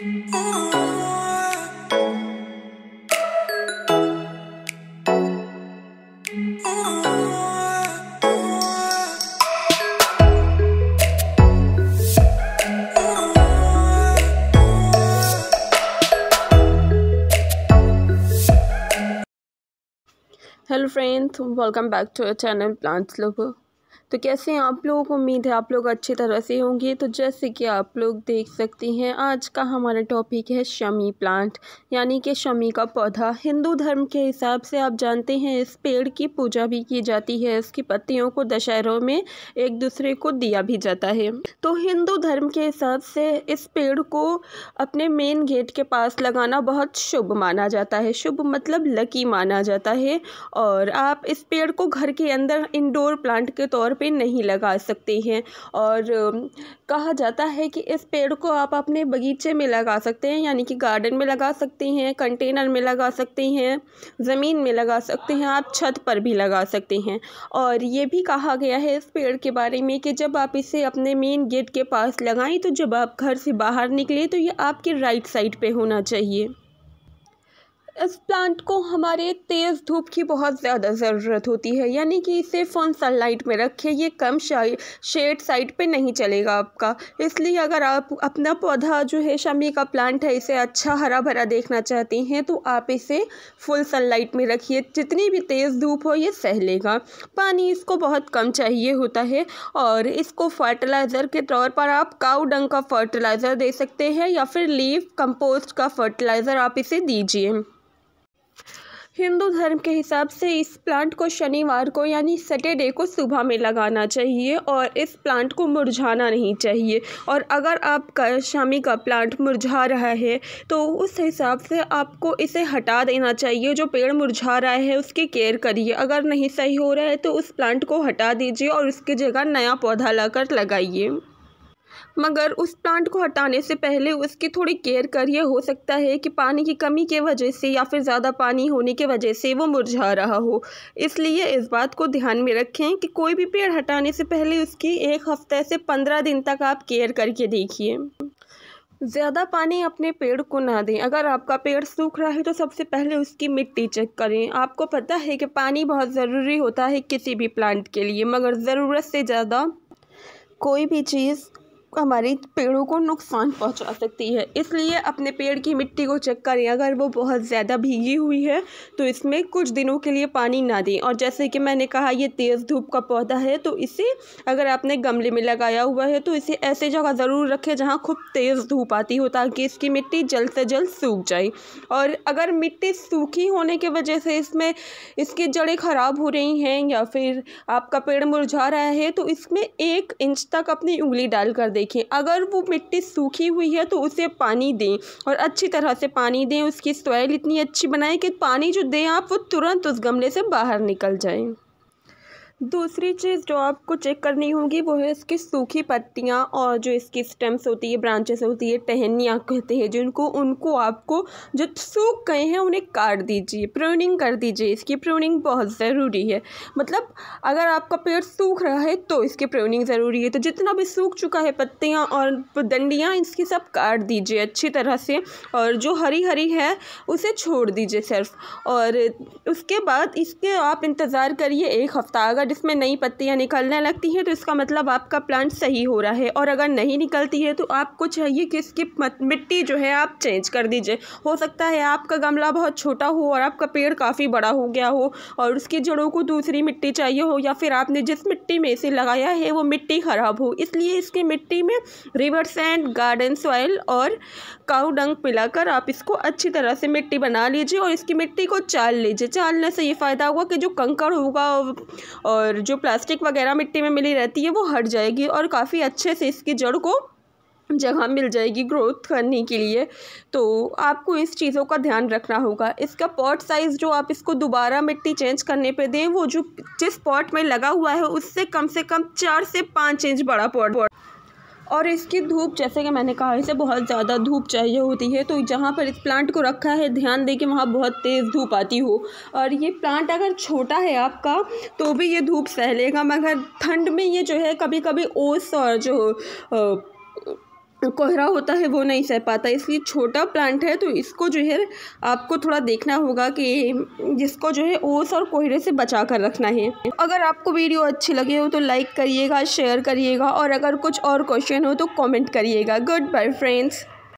Hello friends, welcome back to our channel plants lover. तो कैसे हैं आप लोग? उम्मीद है आप लोग अच्छी तरह से होंगे। तो जैसे कि आप लोग देख सकते हैं, आज का हमारा टॉपिक है शमी प्लांट, यानी कि शमी का पौधा। हिंदू धर्म के हिसाब से आप जानते हैं इस पेड़ की पूजा भी की जाती है। इसकी पत्तियों को दशहरों में एक दूसरे को दिया भी जाता है। तो हिंदू धर्म के हिसाब से इस पेड़ को अपने मेन गेट के पास लगाना बहुत शुभ माना जाता है। शुभ मतलब लकी माना जाता है। और आप इस पेड़ को घर के अंदर इंडोर प्लांट के तौर पे नहीं लगा सकते हैं। और कहा जाता है कि इस पेड़ को आप अपने बगीचे में लगा सकते हैं, यानी कि गार्डन में लगा सकते हैं, कंटेनर में लगा सकते हैं, ज़मीन में लगा सकते हैं, आप छत पर भी लगा सकते हैं। और ये भी कहा गया है इस पेड़ के बारे में कि जब आप इसे अपने मेन गेट के पास लगाएं तो जब आप घर से बाहर निकलें तो ये आपके राइट साइड पे होना चाहिए। इस प्लांट को हमारे तेज़ धूप की बहुत ज़्यादा ज़रूरत होती है, यानी कि इसे फुल सनलाइट में रखें। ये कम शेड साइड पे नहीं चलेगा आपका। इसलिए अगर आप अपना पौधा जो है शमी का प्लांट है इसे अच्छा हरा भरा देखना चाहते हैं तो आप इसे फुल सनलाइट में रखिए। जितनी भी तेज़ धूप हो ये सह लेगा। पानी इसको बहुत कम चाहिए होता है। और इसको फर्टिलाइज़र के तौर पर आप काऊ डंग का फर्टिलाइज़र दे सकते हैं या फिर लीफ कंपोस्ट का फर्टिलाइज़र आप इसे दीजिए। हिंदू धर्म के हिसाब से इस प्लांट को शनिवार को यानी सैटरडे को सुबह में लगाना चाहिए और इस प्लांट को मुरझाना नहीं चाहिए। और अगर आपका शमी का प्लांट मुरझा रहा है तो उस हिसाब से आपको इसे हटा देना चाहिए। जो पेड़ मुरझा रहा है उसकी केयर करिए। अगर नहीं सही हो रहा है तो उस प्लांट को हटा दीजिए और उसकी जगह नया पौधा लाकर लगाइए। मगर उस प्लांट को हटाने से पहले उसकी थोड़ी केयर करिए। हो सकता है कि पानी की कमी के वजह से या फिर ज़्यादा पानी होने की वजह से वो मुरझा रहा हो। इसलिए इस बात को ध्यान में रखें कि कोई भी पेड़ हटाने से पहले उसकी 1 हफ्ते से 15 दिन तक आप केयर करके देखिए। ज़्यादा पानी अपने पेड़ को ना दें। अगर आपका पेड़ सूख रहा है तो सबसे पहले उसकी मिट्टी चेक करें। आपको पता है कि पानी बहुत ज़रूरी होता है किसी भी प्लांट के लिए, मगर ज़रूरत से ज़्यादा कोई भी चीज़ हमारी पेड़ों को नुकसान पहुंचा सकती है। इसलिए अपने पेड़ की मिट्टी को चेक करें। अगर वो बहुत ज़्यादा भीगी हुई है तो इसमें कुछ दिनों के लिए पानी ना दें। और जैसे कि मैंने कहा ये तेज़ धूप का पौधा है तो इसे अगर आपने गमले में लगाया हुआ है तो इसे ऐसे जगह ज़रूर रखें जहाँ खूब तेज़ धूप आती हो, ताकि इसकी मिट्टी जल्द से जल्द सूख जाए। और अगर मिट्टी सूखी होने की वजह से इसमें इसकी जड़ें ख़राब हो रही हैं या फिर आपका पेड़ मुरझा रहा है तो इसमें 1 इंच तक अपनी उंगली डाल कर देखें। अगर वो मिट्टी सूखी हुई है तो उसे पानी दें और अच्छी तरह से पानी दें। उसकी सॉइल इतनी अच्छी बनाएं कि पानी जो दें आप वो तुरंत उस गमले से बाहर निकल जाए। दूसरी चीज़ जो आपको चेक करनी होगी वो है इसकी सूखी पत्तियाँ और जो इसकी स्टेम्स होती है, ब्रांचेस होती है, टहनियाँ कहते हैं जिनको, उनको आपको जो सूख गए हैं उन्हें काट दीजिए, प्रूनिंग कर दीजिए। इसकी प्रूनिंग बहुत ज़रूरी है। मतलब अगर आपका पेड़ सूख रहा है तो इसकी प्रूनिंग ज़रूरी है। तो जितना भी सूख चुका है पत्तियाँ और डंडियाँ इसकी सब काट दीजिए अच्छी तरह से। और जो हरी हरी है उसे छोड़ दीजिए सिर्फ। और उसके बाद इसके आप इंतज़ार करिए 1 हफ़्ता। अगर इसमें नई पत्तियां निकलने लगती हैं तो इसका मतलब आपका प्लांट सही हो रहा है। और अगर नहीं निकलती है तो आपको चाहिए कि इसकी मिट्टी जो है आप चेंज कर दीजिए। हो सकता है आपका गमला बहुत छोटा हो और आपका पेड़ काफ़ी बड़ा हो गया हो और उसकी जड़ों को दूसरी मिट्टी चाहिए हो, या फिर आपने जिस मिट्टी में इसे लगाया है वो मिट्टी ख़राब हो। इसलिए इसकी मिट्टी में रिवर सैंड, गार्डन सॉइल और काऊ डंग मिलाकर आप इसको अच्छी तरह से मिट्टी बना लीजिए और इसकी मिट्टी को चाल लीजिए। चालने से ये फ़ायदा होगा कि जो कंकड़ होगा और जो प्लास्टिक वगैरह मिट्टी में मिली रहती है वो हट जाएगी और काफ़ी अच्छे से इसकी जड़ को जगह मिल जाएगी ग्रोथ करने के लिए। तो आपको इस चीज़ों का ध्यान रखना होगा। इसका पॉट साइज़ जो आप इसको दोबारा मिट्टी चेंज करने पे दें, वो जो जिस पॉट में लगा हुआ है उससे कम 4 से 5 इंच बड़ा पॉट। और इसकी धूप, जैसे कि मैंने कहा, इसे बहुत ज़्यादा धूप चाहिए होती है। तो जहाँ पर इस प्लांट को रखा है ध्यान दें कि वहाँ बहुत तेज़ धूप आती हो। और ये प्लांट अगर छोटा है आपका तो भी ये धूप सह लेगा, मगर ठंड में ये जो है कभी कभी ओस और जो कोहरा होता है वो नहीं सह पाता, इसलिए छोटा प्लांट है तो इसको जो है आपको थोड़ा देखना होगा कि जिसको जो है ओस और कोहरे से बचा कर रखना है। अगर आपको वीडियो अच्छी लगे हो तो लाइक करिएगा, शेयर करिएगा और अगर कुछ और क्वेश्चन हो तो कमेंट करिएगा। Good bye friends.